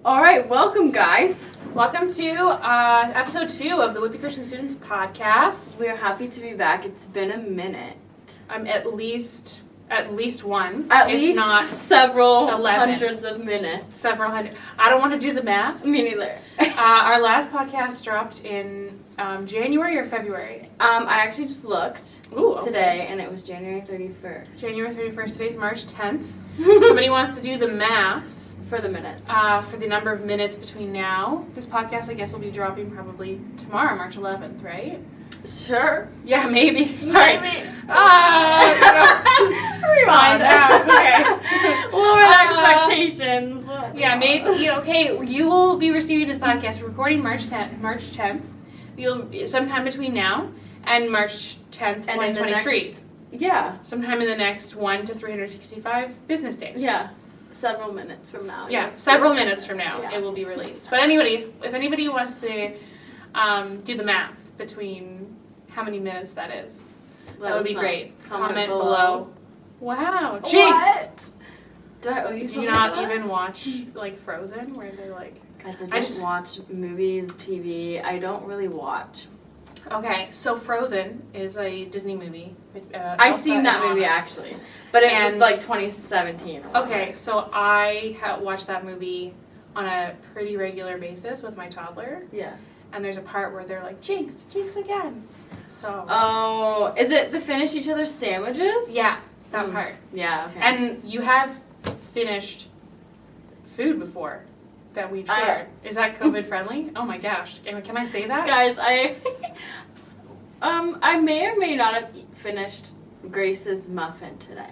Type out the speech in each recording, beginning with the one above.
All right, welcome, guys. Welcome to episode 2 of the Whitby Christian Students podcast. We are happy to be back. It's been a minute. At least one. At if least not several 11. hundreds of minutes. Several hundred. I don't want to do the math. Me neither. Our last podcast dropped in January or February? I actually just looked today, and it was January 31st. January 31st. Today's March 10th. Somebody wants to do the math. For the minutes. For the number of minutes between now. This podcast, I guess, will be dropping probably tomorrow, March 11th, right? Sure. Yeah, maybe. Sorry. Maybe. Rewind. Okay. Lower the expectations. Yeah, maybe. Okay, you will be receiving this podcast. We're recording March 10th. You'll sometime between now and March 10th, 2023. Yeah. Sometime in the next 1 to 365 business days. Yeah. Several minutes from now. Yeah, several minutes from now Yeah. it will be released. But anybody, if anybody wants to do the math between how many minutes that is, that would be great. Comment below. Wow. Jinx! Do I owe you Do something? you not even watch like Frozen, where they're like? Guys, I just watch movies, TV. I don't really watch. Okay, so Frozen is a Disney movie. I've seen that movie actually, but it was like 2017. Okay, so I watched that movie on a pretty regular basis with my toddler. Yeah. And there's a part where they're like, Jinx, Jinx again. So. Oh, is it the finish each other's sandwiches? Yeah, that part. Yeah. Okay. And you have finished food before that we've shared. Is that COVID friendly? Oh my gosh. Can I say that? Guys, I may or may not have finished Grace's muffin today.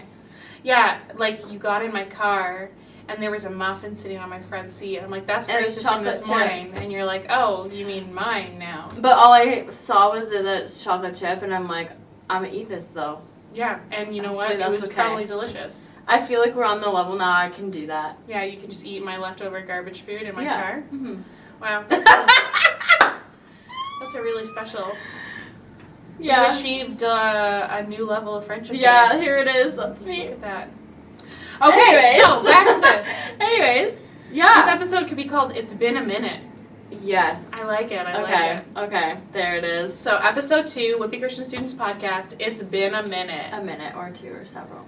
Yeah, like you got in my car and there was a muffin sitting on my front seat. I'm like, that's Grace's from this morning. And you're like, oh, you mean mine now. But all I saw was that it's chocolate chip, and I'm like, I'm gonna eat this though. Yeah, and you know what? It was probably delicious. I feel like we're on the level now. I can do that. Yeah, you can just eat my leftover garbage food in my car. Mm-hmm. Wow, that's a really special. Yeah. You achieved a new level of friendship. Yeah, here it is. That's me. Look at that. Okay, anyways, so back to this. Anyways, yeah. This episode could be called "It's Been a Minute." Yes. I like it. I like it. Okay, there it is. So episode 2, Whitby Christian Students podcast. It's been a minute. A minute or two or several.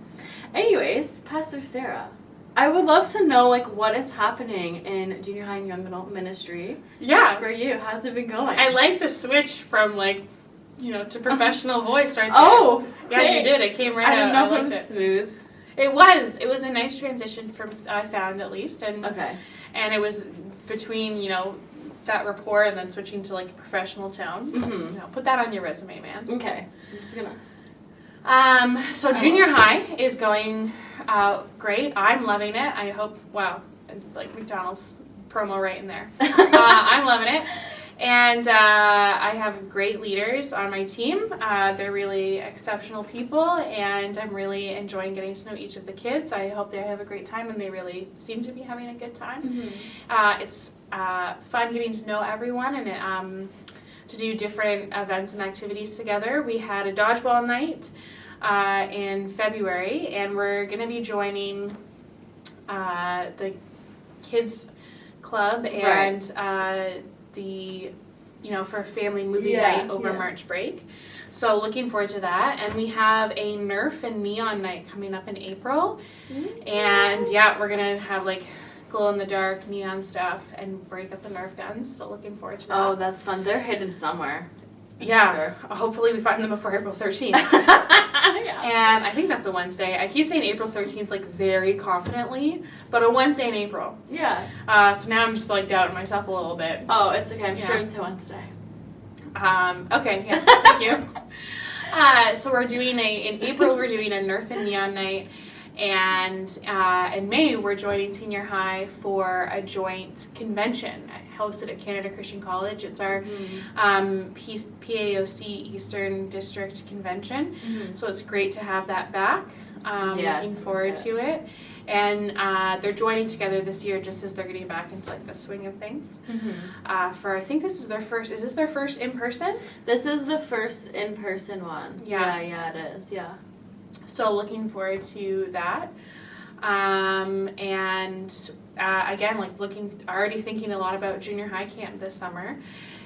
Anyways, Pastor Sarah, I would love to know what is happening in junior high and young adult ministry. Yeah. For you, how's it been going? I like the switch from to professional voice right there. Oh, yeah, thanks. You did. It came right out. I didn't know if it was smooth. It was. It was a nice transition I found at least, and it was between that rapport and then switching to a professional tone. Mm-hmm. Put that on your resume, man. Okay, I'm just gonna. So junior high is going great. I'm loving it. I hope. Wow, like McDonald's promo right in there. I'm loving it. And I have great leaders on my team. They're really exceptional people, and I'm really enjoying getting to know each of the kids. I hope they have a great time, and they really seem to be having a good time. Mm-hmm. It's fun getting to know everyone and to do different events and activities together. We had a dodgeball night in February, and we're going to be joining the kids club and for a family movie night over March break. So looking forward to that. And we have a Nerf and Neon night coming up in April. Mm-hmm. And we're going to have glow in the dark neon stuff and break up the Nerf guns. So looking forward to that. Oh, that's fun. They're hidden somewhere. Yeah. Sure. Hopefully we find them before April 13th. And I think that's a Wednesday. I keep saying April 13th very confidently, but a Wednesday in April. Yeah. So now I'm just doubting myself a little bit. Oh, it's okay. I'm sure it's a Wednesday. Okay, yeah, thank you. So we're doing in April we're doing a Nerf and Neon night, and in May we're joining senior high for a joint convention hosted at Canada Christian College. It's our PAOC Eastern District Convention, so it's great to have that back. Looking forward to it. And they're joining together this year just as they're getting back into the swing of things. I think this is their first. Is this their first in person? This is the first in person one. Yeah, it is. Yeah. So looking forward to that. And again, like already thinking a lot about junior high camp this summer.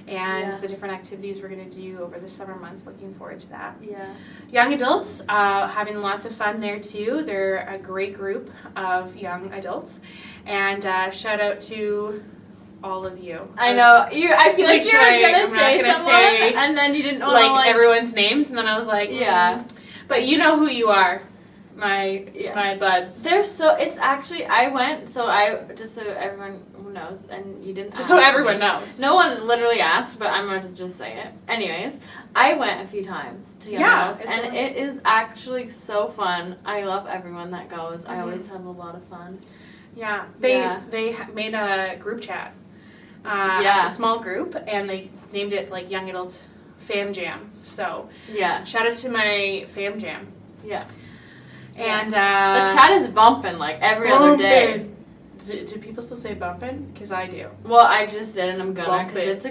And the different activities we're going to do over the summer months. Looking forward to that. Yeah. Young adults, having lots of fun there too. They're a great group of young adults. And shout out to all of you. I know. I feel like you were going to say someone, and then you didn't know like everyone's names, and then I was like, yeah. But you know who you are. My buds. It's actually, I went, just so everyone knows, and you didn't just so everyone knows. No one literally asked, but I'm going to just say it. Anyways, I went a few times to Young Adults, and it is actually so fun. I love everyone that goes. I always have a lot of fun. Yeah. They made a group chat. A small group, and they named it like Young Adult Fam Jam. So, shout out to my Fam Jam. Yeah. And the chat is bumping like every other day. Do people still say bumping? Because I do. Well, I just did, and I'm gonna, because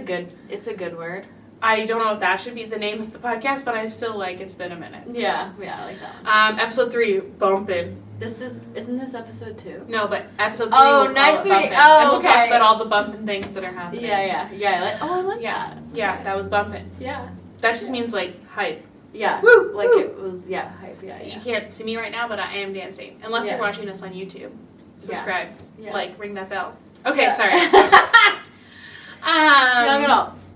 it's a good word. I don't know if that should be the name of the podcast, but I still like it's been a minute. Yeah, so. Yeah, I like that one. Episode 3, bumping. Isn't this episode 2? No, but episode 3. Oh, next week. And we'll talk about all the bumping things that are happening. Yeah. I like that. Yeah, okay. That was bumping. Yeah. That just means like hype. Yeah. Woo, like woo. it was, hype, yeah. You can't see me right now, but I am dancing. Unless you're watching us on YouTube. Subscribe. Yeah. Like, ring that bell. Okay, sorry. Young adults.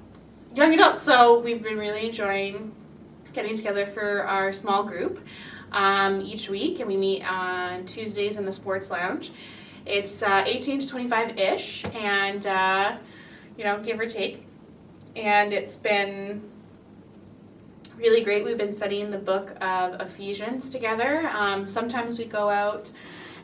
Young adults. So we've been really enjoying getting together for our small group each week, and we meet on Tuesdays in the sports lounge. It's 18 to 25-ish, and, give or take. And it's been really great. We've been studying the book of Ephesians together. Sometimes we go out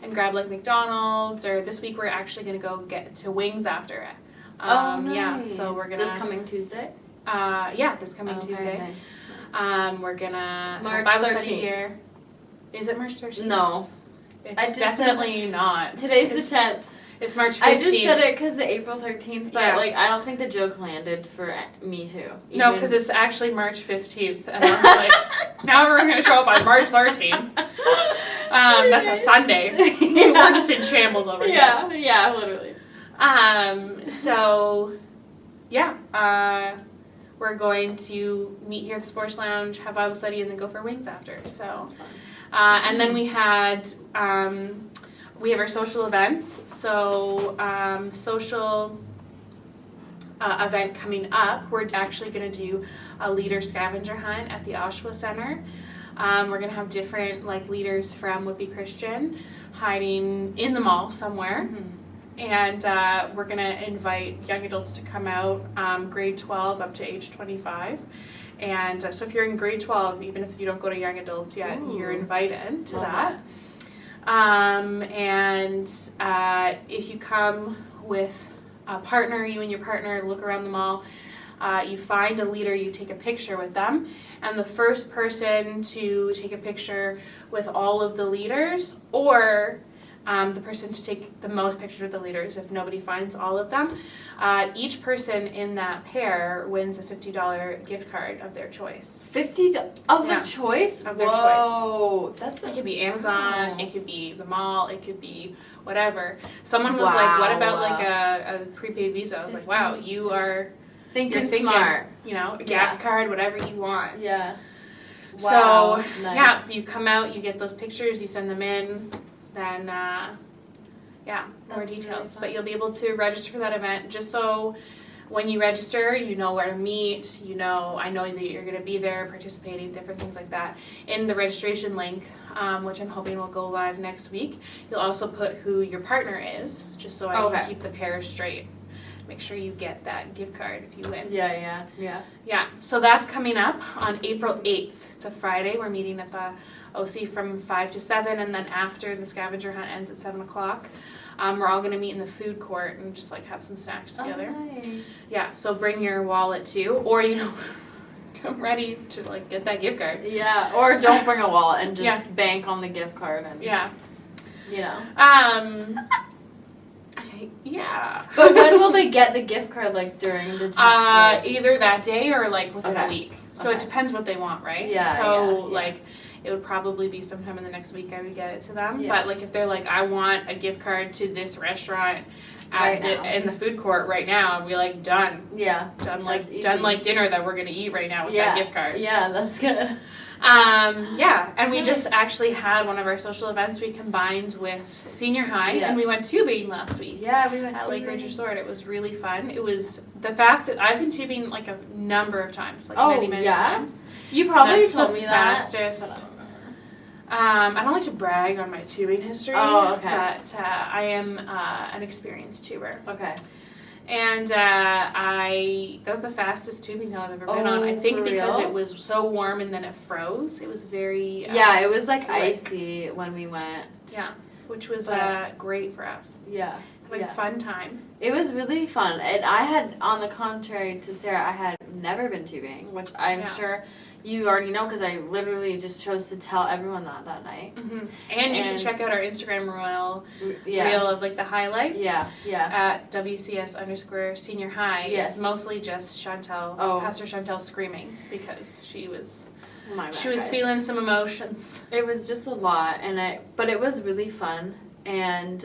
and grab like McDonald's, or this week we're actually going to go get to Wings after it. Nice. Yeah, so we're going to... This coming Tuesday? This coming Tuesday. Nice. We're going to... March Bible 13th. Study here. Is it March 13th? No. It's definitely not. Today's the 10th. It's March 15th. I just said it because of April 13th, but I don't think the joke landed for me too. No, because it's actually March 15th, and I'm like, now everyone's going to show up on March 13th. That's a Sunday. We're just in shambles over here. Yeah, literally. We're going to meet here at the sports lounge, have Bible study, and then go for Wings after. So, and then we have our social events. So, social event coming up, we're actually going to do a leader scavenger hunt at the Oshawa Center. We're going to have different leaders from Whitby Christian hiding in the mall somewhere. Mm-hmm. And we're going to invite young adults to come out, grade 12 up to age 25. And so if you're in grade 12, even if you don't go to young adults yet, you're invited to that. And if you come with a partner, you and your partner look around the mall, you find a leader, you take a picture with them, and the first person to take a picture with all of the leaders, or the person to take the most pictures with the leaders if nobody finds all of them, each person in that pair wins a $50 gift card of their choice. $50 of the choice? Of their choice. That's it could be Amazon, it could be the mall, it could be whatever. Someone was like, what about a prepaid Visa? I was like, wow, you're thinking smart. A gas card, whatever you want. Yeah. Wow. So, nice. You come out, you get those pictures, you send them in, then, more details. Really, but you'll be able to register for that event, just so when you register, you know where to meet, I know that you're going to be there participating, different things like that. In the registration link, which I'm hoping will go live next week, you'll also put who your partner is, just so I can keep the pair straight. Make sure you get that gift card if you win. Yeah. So that's coming up on April 8th. It's a Friday. We're meeting at the OC from 5 to 7, and then after the scavenger hunt ends at 7 o'clock, we're all going to meet in the food court and just have some snacks together. Oh, nice. Yeah, so bring your wallet too, or come ready to get that gift card. Yeah, or don't bring a wallet and just bank on the gift card and Yeah. But when will they get the gift card? During the either that day or within a week. So it depends what they want, right? Yeah. So it would probably be sometime in the next week I would get it to them. Yeah. But, like, if they're like, I want a gift card to this restaurant in the food court right now, I'd be like, done. Yeah. Done like dinner that we're going to eat right now with that gift card. Yeah, that's good. And we just actually had one of our social events we combined with senior high, and we went tubing last week. Yeah, we went at tubing. Lake Ridge Resort. It was really fun. It was the fastest. I've been tubing like a number of times, like many times. You probably That's told the me fastest. I don't like to brag on my tubing history. Oh, okay. But I am an experienced tuber. Okay. And that was the fastest tubing hill I've ever been on. I think because it was so warm and then it froze. It was very it was like slick. icy when we went. Yeah, which was great for us. Yeah. Having a fun time. It was really fun. And I had, on the contrary to Sarah, I had never been tubing, which I'm sure you already know because I literally just chose to tell everyone that night. Mm-hmm. And you should check out our Instagram reel of like the highlights. Yeah. At WCS_senior high. Yes. It's mostly just Chantel, Pastor Chantel screaming because she was feeling some emotions. It was just a lot, but it was really fun, and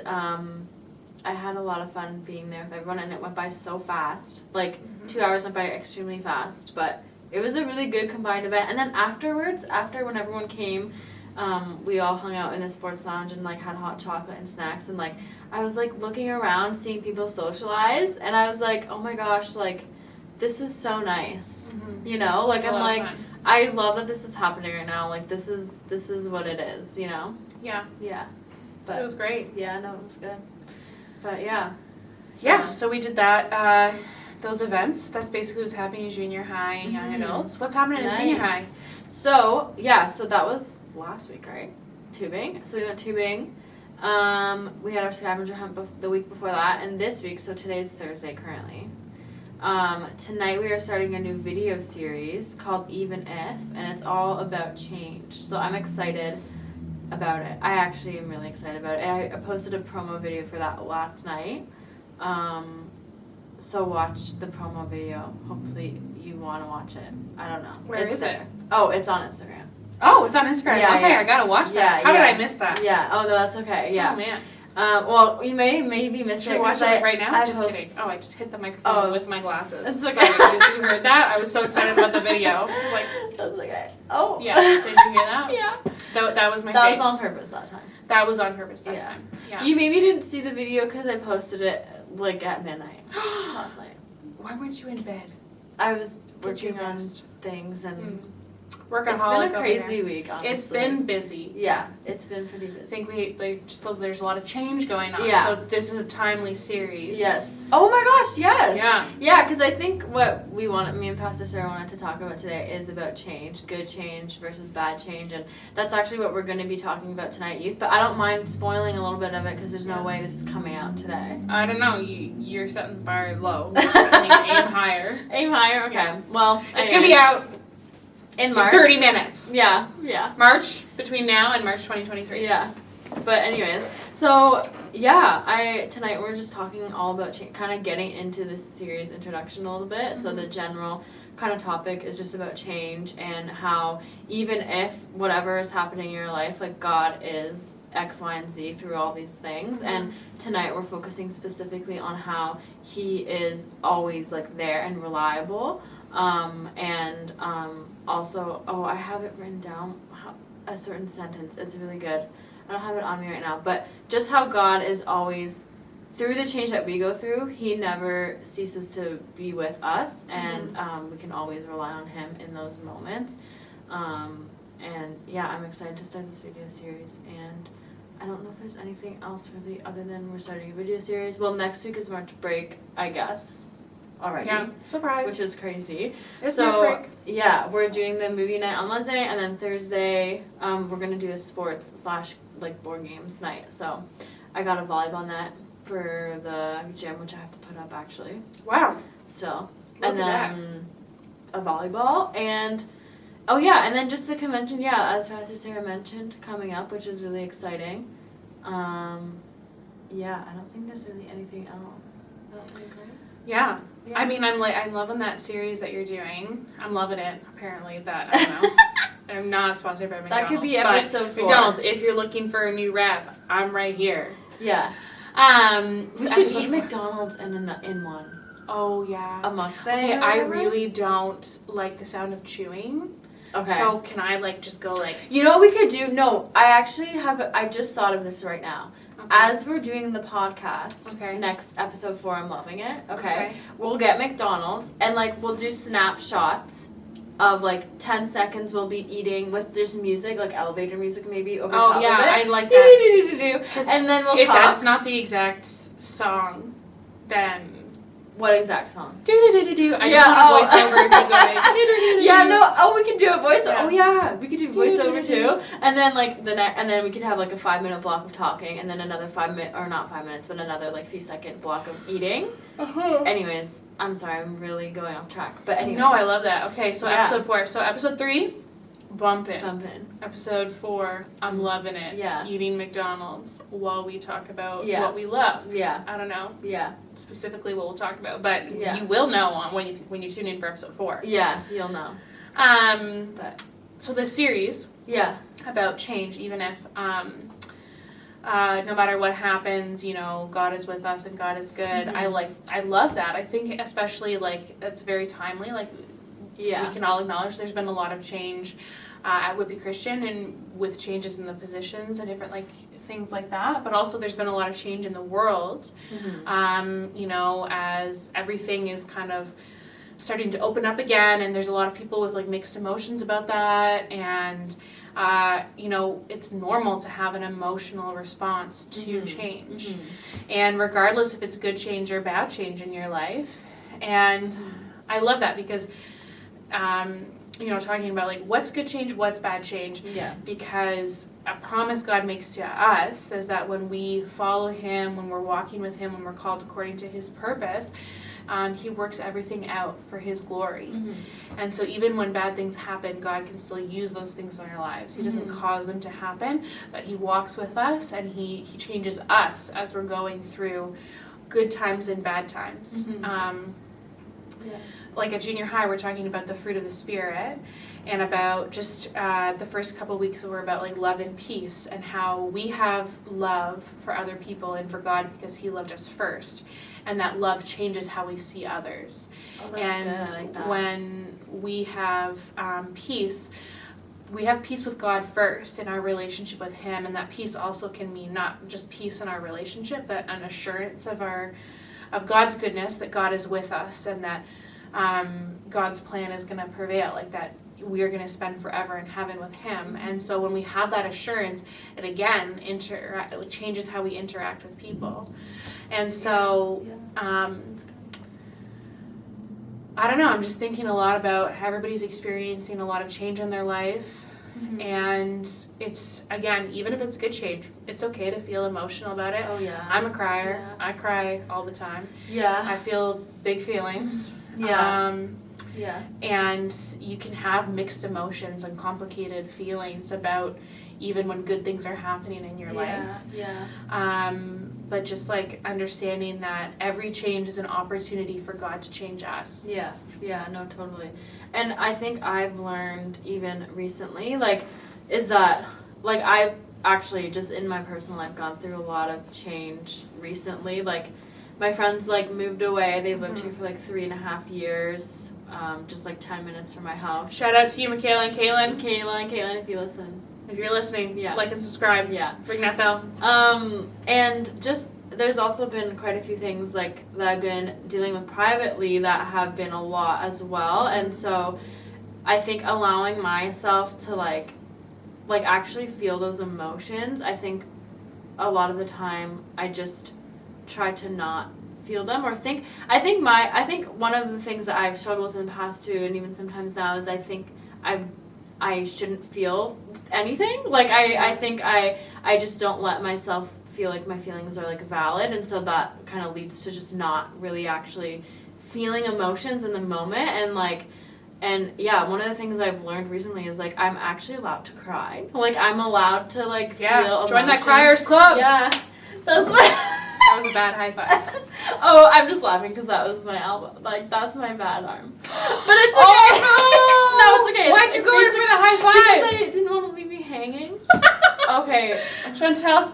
I had a lot of fun being there with everyone, and it went by so fast. Like 2 hours went by extremely fast, but it was a really good combined event. And then afterwards, when everyone came, we all hung out in the sports lounge and like had hot chocolate and snacks, and like I was like looking around, seeing people socialize, and I was like, oh my gosh, like this is so nice. Mm-hmm. You know, like I'm like, I love that this is happening right now. Like this is what it is. You know. Yeah. Yeah. But it was great. Yeah. No, it was good. But yeah. So we did that. Those events. That's basically what's happening in junior high and young adults. What's happening in senior high? So that was last week, right? Tubing. So we went tubing. We had our scavenger hunt the week before that, and this week. So today's Thursday currently. Tonight we are starting a new video series called Even If, and it's all about change. So I'm excited about it. I actually am really excited about it. I posted a promo video for that last night. So watch the promo video. Hopefully you want to watch it. I don't know. Where is it? Oh, it's on Instagram. Oh, it's on Instagram. Yeah, okay, I gotta watch that. How did I miss that? Yeah. Oh no, that's okay. Yeah. Oh man. Well, you maybe missed it. Watch it right now? Just kidding. Oh, I just hit the microphone with my glasses. It's okay. Sorry, did you hear that? I was so excited about the video. I was like, that's okay. Oh. Yeah. Did you hear that? Yeah. That was my face. That was on purpose that time. That was on purpose that time. Yeah. You maybe didn't see the video because I posted it like at midnight last night. Why weren't you in bed? I was working on things and workaholic. It's been a crazy week, honestly. It's been busy. Yeah, it's been pretty busy. I think there's a lot of change going on. Yeah. So this is a timely series. Yes. Oh my gosh, yes. Yeah. Yeah, because I think what me and Pastor Sarah wanted to talk about today is about change, good change versus bad change, and that's actually what we're going to be talking about tonight, youth. But I don't mind spoiling a little bit of it because there's no way this is coming out today. I don't know. You're setting the bar low. I mean, aim higher. Aim higher. Okay. Yeah. Well, it's going to be out. In March. 30 minutes. Yeah. March, between now and March 2023. Yeah. But anyways, so tonight we're just talking all about kind of getting into this series introduction a little bit. Mm-hmm. So the general kind of topic is just about change and how even if whatever is happening in your life, like God is X, Y, and Z through all these things. Mm-hmm. And tonight we're focusing specifically on how He is always like there and reliable. Also, I have it written down, a certain sentence. It's really good. I don't have it on me right now, but just how God is always, through the change that we go through, He never ceases to be with us, and we can always rely on Him in those moments. I'm excited to start this video series, and I don't know if there's anything else really other than we're starting a video series. Well, next week is March break, I guess. Already. Yeah, surprise. Which is crazy. It's March break. Yeah, we're doing the movie night on Wednesday, and then Thursday, we're gonna do a sports / board games night. So, I got a volleyball net for the gym, which I have to put up actually. Wow. Still. Look at that. A volleyball, and and then just the convention, as Pastor Sarah mentioned, coming up, which is really exciting. I don't think there's really anything else. That would be great. Yeah. I mean, I'm loving that series that you're doing. I'm loving it. Apparently, I don't know. I'm not sponsored by McDonald's. That could be episode 4. McDonald's, if you're looking for a new rep, I'm right here. Yeah. We should eat McDonald's in one. Oh, yeah. A mukbang. Okay, I really don't like the sound of chewing. Okay. So can I, like, just go, like... You know what we could do? No, I just thought of this right now. Okay. As we're doing the podcast, next episode 4, I'm loving it. Okay. We'll get McDonald's, and, like, we'll do snapshots of, like, 10 seconds we'll be eating with just music, like elevator music maybe over top of it. Oh, yeah, I like that. And then we'll talk. If that's not the exact song, then... What exact song? Do-do-do-do-do. I just want a voiceover if you go Yeah, no, we could do a voiceover. Yeah. Oh, yeah, we could do voiceover too. And then, like, and then we could have, like, a 5-minute block of talking, and then another 5-minute, or not 5 minutes, but another, like, few second block of eating. Anyways, I'm sorry, I'm really going off track. But anyways. No, I love that. Okay, so episode 4. So episode 3, bumpin'. Episode 4, I'm loving it. Yeah. Eating McDonald's while we talk about what we love. Yeah. I don't know. Yeah. Specifically what we'll talk about, but you will know when you tune in for episode 4. Yeah, you'll know. But so this series, about change, even if no matter what happens, you know, God is with us and God is good. Mm-hmm. I love that. I think especially like that's very timely. Like we can all acknowledge there's been a lot of change at Whitby Christian and with changes in the positions and different like things like that, but also there's been a lot of change in the world, you know, as everything is kind of starting to open up again, and there's a lot of people with like mixed emotions about that, and you know, it's normal to have an emotional response to change, and regardless if it's good change or bad change in your life, and I love that because you know, talking about like what's good change, what's bad change. Yeah. Because a promise God makes to us is that when we follow Him, when we're walking with Him, when we're called according to His purpose, He works everything out for His glory. And so even when bad things happen, God can still use those things in our lives. He doesn't cause them to happen, but He walks with us and He changes us as we're going through good times and bad times. Like at junior high, we're talking about the fruit of the Spirit and about just the first couple weeks were about like love and peace and how we have love for other people and for God because He loved us first. And that love changes how we see others. Oh, that's good. I like that. When we have peace, we have peace with God first in our relationship with Him, and that peace also can mean not just peace in our relationship, but an assurance of God's goodness, that God is with us, and that God's plan is going to prevail, like that we are going to spend forever in heaven with Him. And so when we have that assurance, it again it changes how we interact with people. And so I don't know, I'm just thinking a lot about how everybody's experiencing a lot of change in their life. And it's, again, even if it's good change, it's okay to feel emotional about it. Oh, yeah. I'm a crier. I cry all the time. Yeah. I feel big feelings. And you can have mixed emotions and complicated feelings about even when good things are happening in your life. But just like understanding that every change is an opportunity for God to change us. Yeah, no, totally. And I think I've learned even recently, like, is that, like, I've actually just in my personal life gone through a lot of change recently. Like, my friends, like, moved away. They lived here for, like, 3.5 years, just, like, 10 minutes from my house. Shout out to you, Michaela and Kaylin. Kaylin, if you listen. If you're listening, like and subscribe. Yeah. Ring that bell. And just, there's also been quite a few things, like, that I've been dealing with privately that have been a lot as well. And so I think allowing myself to, like actually feel those emotions, I think a lot of the time I just try to not feel them or think. I think one of the things that I've struggled with in the past too, and even sometimes now, is I think I shouldn't feel anything. Like, I think I just don't let myself feel like my feelings are, like, valid, and so that kind of leads to just not really actually feeling emotions in the moment, and yeah, one of the things I've learned recently is, like, I'm actually allowed to cry. Like, I'm allowed to, like, feel emotions. Join that Criers Club! Yeah. That's That was a bad high five. Oh, I'm just laughing because that was my elbow. Like, that's my bad arm. But it's okay. Oh, no! was okay. Why'd you go in for the high five? Because I didn't want to leave me hanging. Okay. Chantel.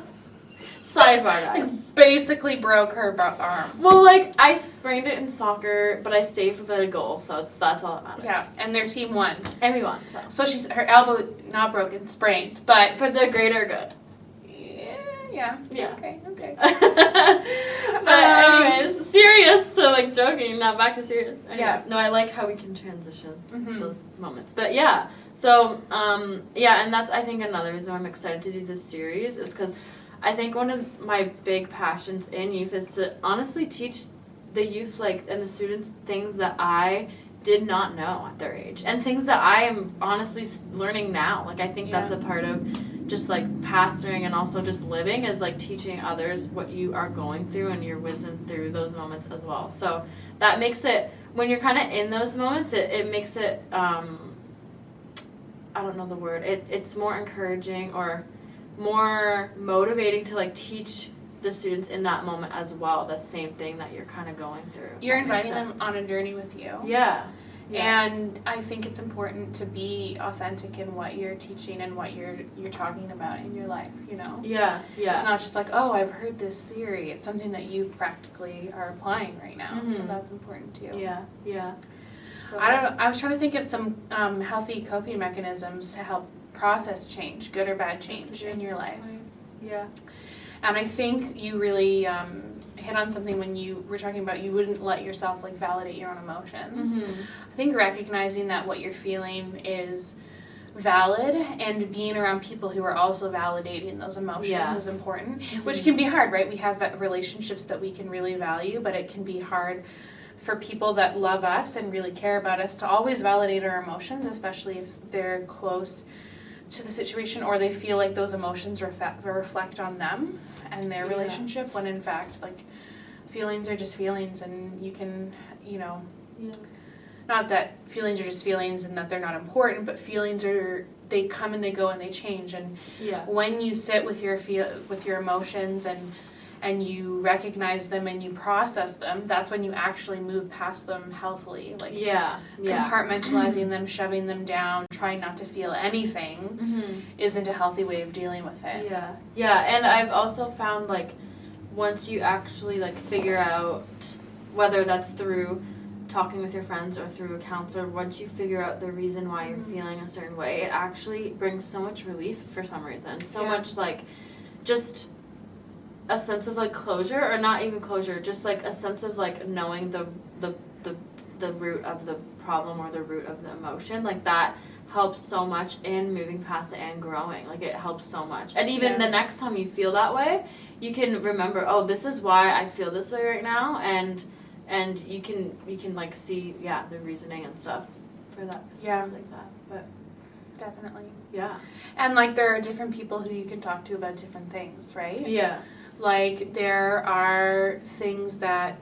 Sidebar, guys. Basically broke her arm. Well, like, I sprained it in soccer, but I saved with a goal, so that's all that matters. Yeah, and their team won. And we won, so. So her elbow, not broken, sprained, but... For the greater good. Yeah. Okay. But anyways, serious to, like, joking, now back to serious. Anyways, yeah. No, I like how we can transition those moments. But, yeah. So, yeah, and that's, I think, another reason why I'm excited to do this series is because I think one of my big passions in youth is to honestly teach the youth, like, and the students things that I did not know at their age and things that I am honestly learning now. Like, I think that's a part of just, like, pastoring and also just living is, like, teaching others what you are going through and your wisdom through those moments as well. So that makes it, when you're kind of in those moments, it makes it, I don't know the word, it's more encouraging or more motivating to, like, teach the students in that moment as well the same thing that you're kind of going through. You're inviting them on a journey with you. Yeah. And I think it's important to be authentic in what you're teaching and what you're talking about in your life, you know? Yeah. It's not just like, oh, I've heard this theory. It's something that you practically are applying right now. So that's important too. Yeah. So, I was trying to think of some healthy coping mechanisms to help process change, good or bad change in your life. Yeah. And I think you really hit on something when you were talking about you wouldn't let yourself, like, validate your own emotions. I think recognizing that what you're feeling is valid and being around people who are also validating those emotions is important, which can be hard, right? We have relationships that we can really value, but it can be hard for people that love us and really care about us to always validate our emotions, especially if they're close to the situation or they feel like those emotions reflect on them and their relationship, when in fact, like, feelings are just feelings, and you can, you know, not that feelings are just feelings and that they're not important, but feelings they come and they go and they change, and when you sit with your emotions and you recognize them and you process them, that's when you actually move past them healthily. Like, compartmentalizing them, shoving them down, trying not to feel anything isn't a healthy way of dealing with it. Yeah, and I've also found, like, once you actually, like, figure out, whether that's through talking with your friends or through a counselor, once you figure out the reason why you're feeling a certain way, it actually brings so much relief for some reason. So much, like, just a sense of, like, closure, or not even closure, just, like, a sense of, like, knowing the root of the problem or the root of the emotion. Like, that helps so much in moving past it and growing. Like, it helps so much. And even the next time you feel that way, you can remember, oh, this is why I feel this way right now, and you can like see the reasoning and stuff for that. Things like that. But definitely. Yeah. And, like, there are different people who you can talk to about different things, right? Yeah. Like, there are things that,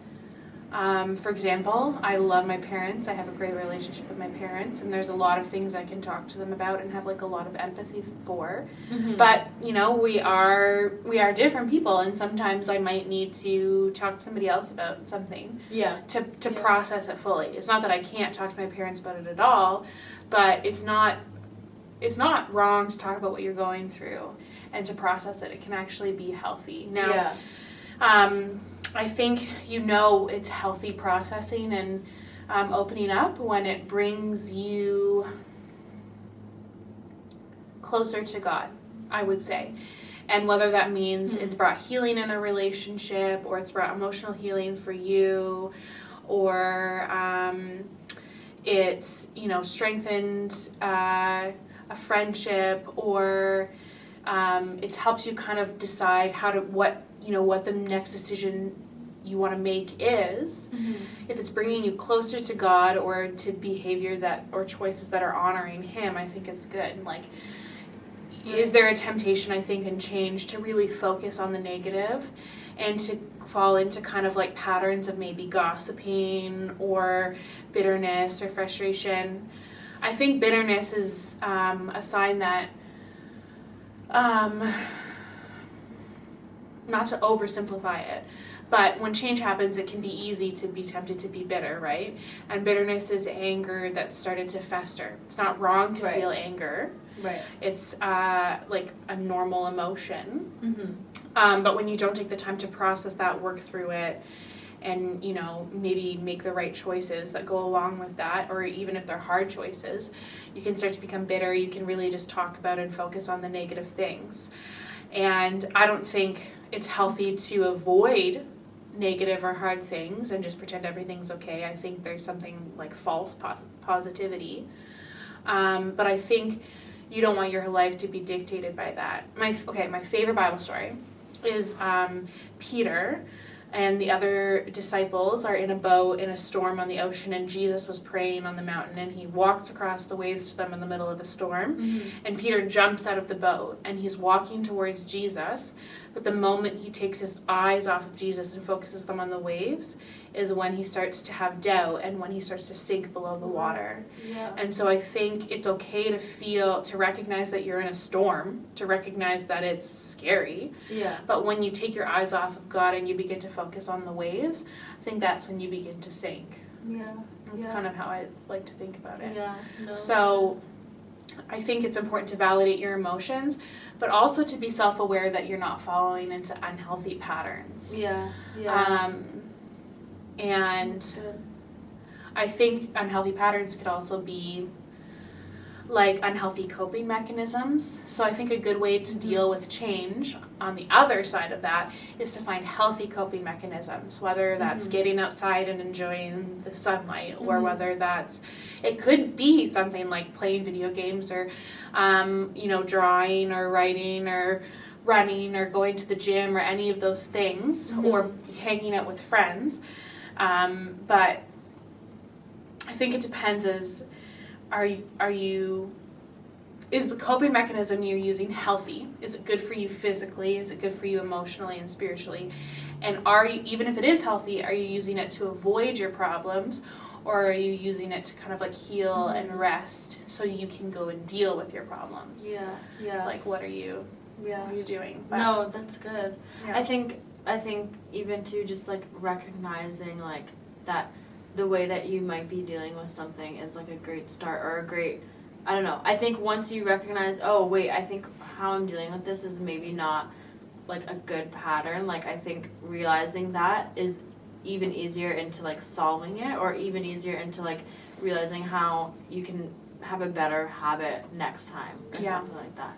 for example, I love my parents. I have a great relationship with my parents, and there's a lot of things I can talk to them about and have, like, a lot of empathy for. But, you know, we are different people, and sometimes I might need to talk to somebody else about something to process it fully. It's not that I can't talk to my parents about it at all, but it's not wrong to talk about what you're going through and to process it. It can actually be healthy. Now, I think it's healthy processing and opening up when it brings you closer to God, I would say. And whether that means it's brought healing in a relationship, or it's brought emotional healing for you, or it's, strengthened a friendship, or it helps you kind of decide what the next decision you want to make is. If it's bringing you closer to God or to behavior or choices that are honoring Him, I think it's good. Like, is there a temptation, I think, in change to really focus on the negative and to fall into kind of like patterns of maybe gossiping or bitterness or frustration? I think bitterness is a sign that, not to oversimplify it, But when change happens, it can be easy to be tempted to be bitter, right? And bitterness is anger that started to fester. It's not wrong to feel anger. Right. It's like a normal emotion. But when you don't take the time to process that, work through it, and, you know, maybe make the right choices that go along with that, or even if they're hard choices, you can start to become bitter. You can really just talk about and focus on the negative things. And I don't think it's healthy to avoid negative or hard things and just pretend everything's okay. I think there's something like false positivity. But I think you don't want your life to be dictated by that. My favorite Bible story is Peter and the other disciples are in a boat in a storm on the ocean, and Jesus was praying on the mountain, and he walks across the waves to them in the middle of a storm. And Peter jumps out of the boat, and he's walking towards Jesus, but the moment he takes his eyes off of Jesus and focuses them on the waves is when he starts to have doubt and when he starts to sink below the water. And so I think it's okay to recognize that you're in a storm, to recognize that it's scary. But when you take your eyes off of God and you begin to focus on the waves, I think that's when you begin to sink. That's kind of how I like to think about it. So I think it's important to validate your emotions, but also to be self-aware that you're not falling into unhealthy patterns. And I think unhealthy patterns could also be like unhealthy coping mechanisms. So I think a good way to deal with change on the other side of that is to find healthy coping mechanisms, whether that's getting outside and enjoying the sunlight, or whether it could be something like playing video games, or drawing or writing or running or going to the gym, or any of those things, or hanging out with friends. But I think it depends is the coping mechanism you're using healthy? Is it good for you physically? Is it good for you emotionally and spiritually? And even if it is healthy, are you using it to avoid your problems, or are you using it to kind of like heal and rest so you can go and deal with your problems? Like, what are you doing? But, no, that's good. I think even too, just like recognizing like that the way that you might be dealing with something is like a great start, or a great, I don't know. I think once you recognize, oh wait, I think how I'm dealing with this is maybe not like a good pattern, like I think realizing that is even easier into like solving it, or even easier into like realizing how you can have a better habit next time, or something like that.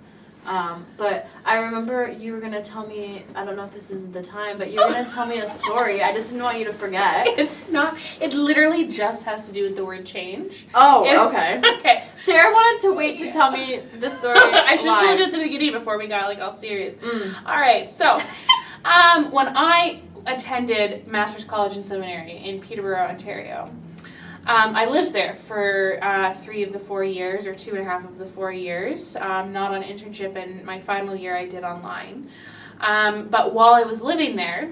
But I remember you were going to tell me, I don't know if this is the time, but you were going to tell me a story. I just didn't want you to forget. It literally just has to do with the word change. Oh, okay. Okay. Sarah wanted to wait to tell me the story. I should have told you at the beginning before we got like all serious. All right, so when I attended Master's College and Seminary in Peterborough, Ontario, I lived there for 3 of the 4 years, or 2.5 of the 4 years, not on internship, and my final year I did online. But while I was living there,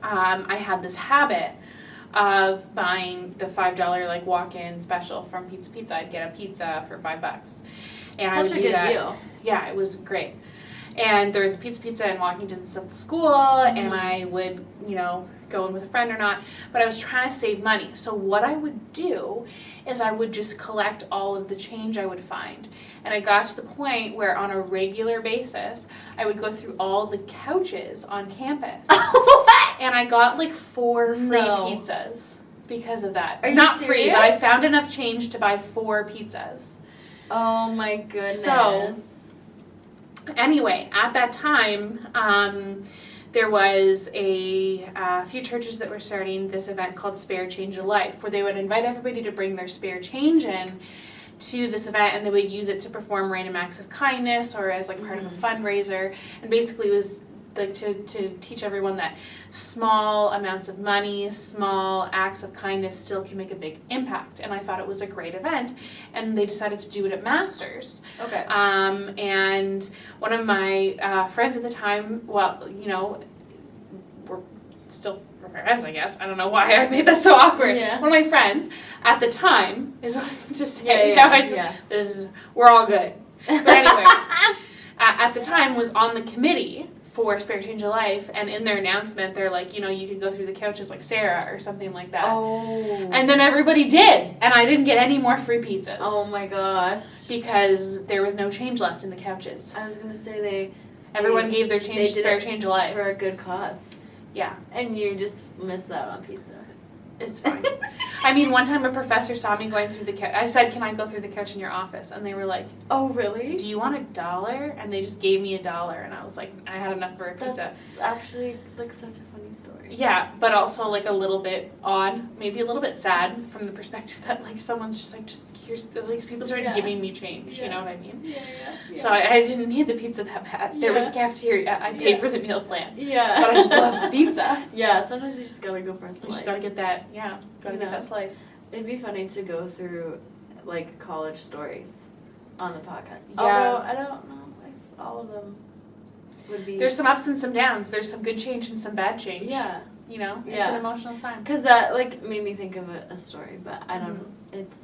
I had this habit of buying the $5 like walk-in special from Pizza Pizza. I'd get a pizza for $5. And I would do that. Such a good deal. Yeah, it was great. And there was a Pizza in walking distance of the school, and I would, go in with a friend or not, but I was trying to save money. So what I would do is I would just collect all of the change I would find. And I got to the point where on a regular basis, I would go through all the couches on campus. And I got like 4 free pizzas because of that. Are you Not serious? free, but I found enough change to buy 4 pizzas. Oh my goodness. So, anyway, at that time, there was a few churches that were starting this event called Spare Change of Life, where they would invite everybody to bring their spare change in to this event, and they would use it to perform random acts of kindness or as like part of a fundraiser. And basically it was like to teach everyone that small amounts of money, small acts of kindness still can make a big impact. And I thought it was a great event, and they decided to do it at Masters. Okay. And one of my friends at the time, we're still friends, I guess. I don't know why I made that so awkward. Yeah. One of my friends at the time is what I meant to say. We're all good. But anyway, at the time was on the committee for Spare Change of Life, and in their announcement, they're like, you can go through the couches like Sarah or something like that. Oh. And then everybody did, and I didn't get any more free pizzas. Oh my gosh. Because there was no change left in the couches. I was gonna say everyone gave their change to Spare Change of Life. For a good cause. Yeah. And you just missed out on pizza. It's fine. I mean, one time a professor saw me going through the couch. I said, "Can I go through the couch in your office?" And they were like, "Oh, really? Do you want $1?" And they just gave me $1, and I was like, I had enough for a pizza. That's actually like such a funny story. Yeah, but also like a little bit odd, maybe a little bit sad from the perspective that like someone's just like, here's like people started giving me change. You know what I mean? Yeah. So I didn't need the pizza that bad. There was cafeteria. I paid for the meal plan. Yeah. But I just loved the pizza. Yeah. Sometimes you just gotta go for a slice. You just gotta get that. Yeah. Gotta get that slice. It'd be funny to go through like college stories on the podcast. Yeah. Although I don't know if all of them would be. There's some ups and some downs. There's some good change and some bad change. Yeah. It's an emotional time. Because that like made me think of a story, but I don't know. It's.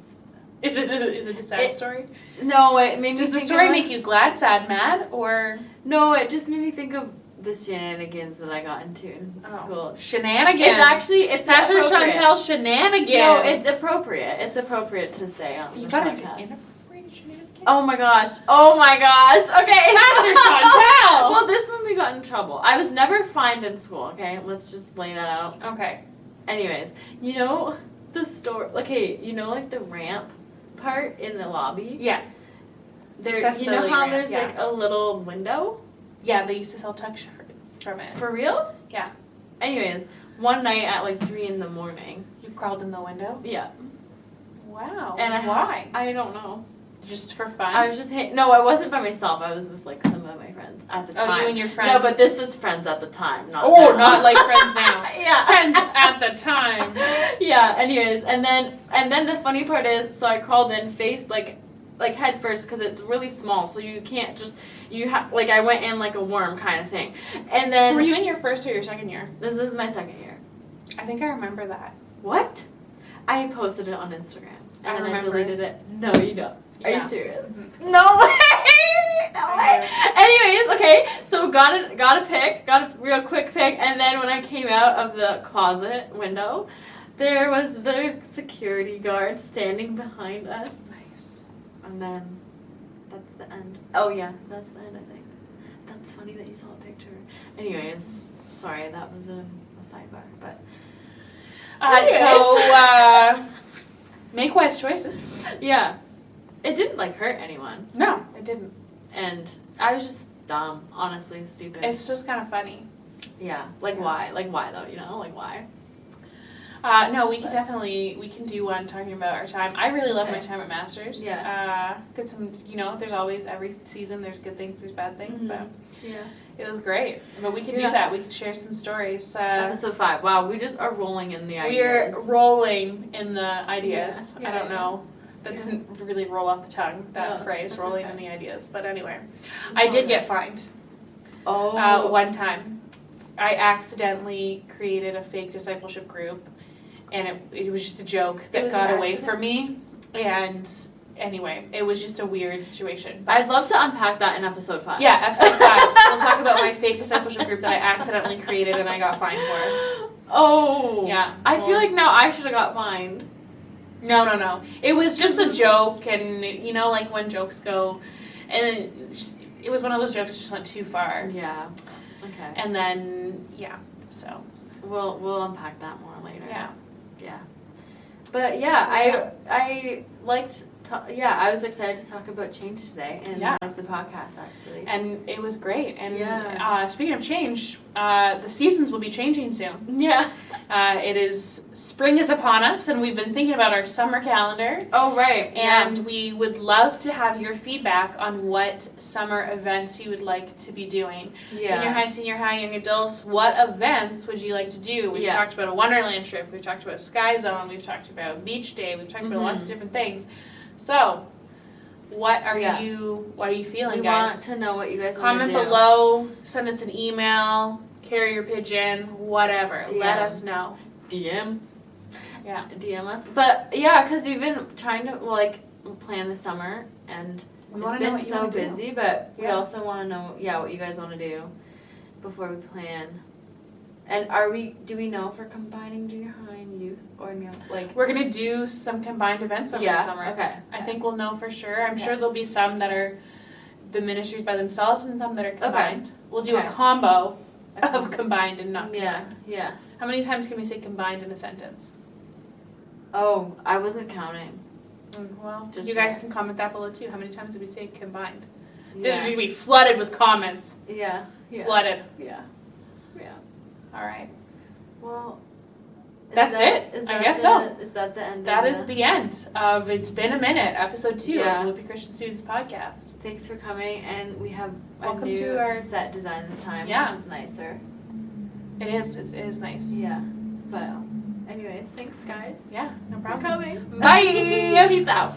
Is it a sad story? No, it made me. Does the story make you glad, sad, mad, or? No, it just made me think of the shenanigans that I got into in school. Shenanigans. It's Pastor Chantel shenanigans. No, it's appropriate. It's appropriate to say on the podcast. Inappropriate shenanigans. Oh my gosh. Okay. Pastor Chantel. Well, this one we got in trouble. I was never fined in school. Okay, let's just lay that out. Okay. Anyways, the store. Okay, like the ramp part in the lobby. Yes. There. You know how there's like a little window. Yeah, they used to sell tuck shirts from it. For real? Yeah. Anyways, one night at like 3 a.m. You crawled in the window? Yeah. Wow. And why? I don't know. Just for fun? I was just no, I wasn't by myself. I was with like some of my friends at the time. Oh, you and your friends? No, but this was friends at the time, not now. Now. Not like friends now. Yeah. Friends at the time. Yeah, anyways, and then the funny part is, so I crawled in face like head first because it's really small, so you can't just I went in like a worm kind of thing. And then were you in your first or your second year? This is my second year. I think I remember that. What? I posted it on Instagram and then I deleted it. No, you don't. Yeah. Are you serious? Mm-hmm. No way! No way! Anyways, okay, so got a real quick pic, and then when I came out of the closet window, there was the security guard standing behind us. Nice. And then that's the end. Oh yeah, that's the end, I think. That's funny that you saw a picture. Anyways, sorry, that was a sidebar, but make wise choices. Yeah. It didn't hurt anyone. No, it didn't. And I was just dumb, honestly, stupid. It's just kind of funny. Yeah. Why? Why though, why? No, we can do one talking about our time. I really love my time at Masters. Yeah. Got some, there's always, every season, there's good things, there's bad things, but yeah, it was great. But we can do that. We can share some stories. Episode 5. Wow, we just are rolling in the We're ideas. rolling in the ideas. Yeah. I don't know. That didn't really roll off the tongue, that phrase, rolling in the ideas. But anyway, I did get fined. Oh. One time. I accidentally created a fake discipleship group, and it was just a joke that got away from me. And anyway, it was just a weird situation. I'd love to unpack that in episode 5. Yeah, episode 5. We'll talk about my fake discipleship group that I accidentally created and I got fined for. Oh. Yeah. I feel like now I should have got fined. No. It was just a joke, and when jokes go, and it was one of those jokes that just went too far. Yeah. Okay. And then so we'll unpack that more later. Yeah. But I liked. I was excited to talk about change today and the podcast actually. And it was great. And speaking of change, the seasons will be changing soon. Yeah. Spring is upon us, and we've been thinking about our summer calendar. Oh, right. And we would love to have your feedback on what summer events you would like to be doing. Yeah. Senior high, young adults, what events would you like to do? We've talked about a Wonderland trip. We've talked about Sky Zone. We've talked about Beach Day. We've talked about lots of different things. So, what are you feeling, guys? We want to know what you guys want to do. Comment below, send us an email, carrier pigeon, whatever. DM. Let us know. DM. Yeah. DM us. But, because we've been trying to, plan the summer, and it's been so busy, but we also want to know, what you guys want to do. before we plan. And do we know if we're combining junior high and youth or no? Like we're gonna do some combined events over the summer. Okay. I think we'll know for sure. I'm sure there'll be some that are the ministries by themselves and some that are combined. Okay. We'll do a combo of combined and not combined. Yeah. How many times can we say combined in a sentence? Oh, I wasn't counting. Well, you guys can comment that below too. How many times did we say combined? Yeah. This is going to be flooded with comments. Yeah. Flooded. Yeah. All right. Well, that's it. I guess so. Is that the end? That is the end of It's Been a Minute, episode 2 of the Whippy Christian Students podcast. Thanks for coming, and we have Welcome a new to our set design this time, which is nicer. It is. It is nice. Yeah. But anyways, thanks guys. Yeah, no problem. For coming. Bye. Peace out.